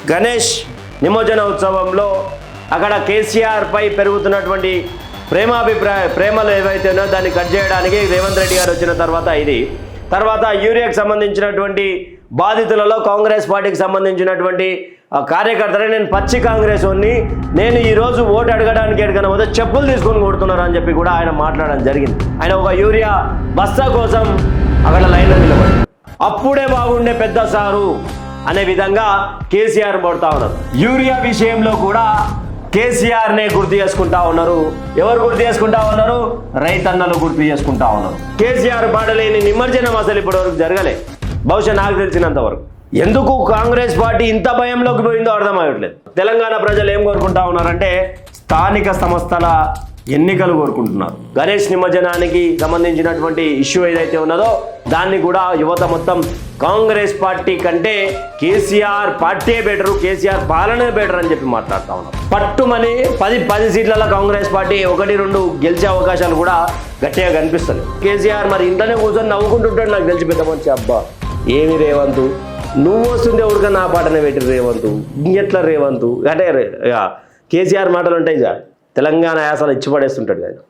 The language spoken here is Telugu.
గణేష్ నిమజ్జన ఉత్సవంలో అక్కడ కేసీఆర్ పై పెరుగుతున్నటువంటి ప్రేమలు ఏవైతే ఉన్నాయో దాన్ని కట్ చేయడానికి రేవంత్ రెడ్డి గారు వచ్చిన తర్వాత తర్వాత యూరియాకి సంబంధించినటువంటి బాధితులలో కాంగ్రెస్ పార్టీకి సంబంధించినటువంటి కార్యకర్తలే నేను పచ్చి కాంగ్రెస్ వాడిని, నేను ఈరోజు ఓటు అడగడానికి ఎడగన పోతే చెప్పులు తీసుకొని కొడుతున్నారు అని చెప్పి కూడా ఆయన మాట్లాడడం జరిగింది. ఆయన ఒక యూరియా బస్తా కోసం అక్కడ లైన్లో నిలబడి అప్పుడే బాగుండే పెద్ద సారు అనే విధంగా కేసీఆర్ పడుతూ ఉన్నారు. యూరియా విషయంలో కూడా కేసీఆర్నే గుర్తు చేసుకుంటా ఉన్నారు. ఎవరు గుర్తు చేసుకుంటా ఉన్నారు? రైతన్నలు గుర్తు చేసుకుంటా ఉన్నారు. కేసీఆర్ పాడలేని నిమజ్జనం అసలు ఇప్పటివరకు జరగలే, బహుశా నాకు తెలిసినంత వరకు. ఎందుకు కాంగ్రెస్ పార్టీ ఇంత భయంలోకి పోయిందో అర్థమయ్యట్లేదు. తెలంగాణ ప్రజలు ఏం కోరుకుంటా ఉన్నారంటే స్థానిక సంస్థల ఎన్నికలు కోరుకుంటున్నారు. గణేష్ నిమజ్జనానికి సంబంధించినటువంటి ఇష్యూ ఏదైతే ఉన్నదో దాన్ని కూడా యువత మొత్తం కాంగ్రెస్ పార్టీ కంటే కేసీఆర్ పార్టీ బెటరు, కేసీఆర్ పాలనే బెటర్ అని చెప్పి మాట్లాడుతూ ఉన్నారు. పట్టుమని 10 సీట్లలో కాంగ్రెస్ పార్టీ 1-2 గెలిచే అవకాశాలు కూడా గట్టిగా కనిపిస్తుంది. కేసీఆర్ మరి ఇంట్లోనే కూర్చొని నవ్వుకుంటుంటాడు. నాకు తెలిసి పెద్ద మంచి అబ్బా ఏమి రేవంతు, నువ్వు వస్తుంటే ఉడక నా పాటనే పెట్టి రేవంతు, ఇంకెట్లా రేవంతు అంటే కేసీఆర్ మాటలు ఉంటాయి. తెలంగాణ యాసలు ఇచ్చి పడేస్తుంటాడు కదా.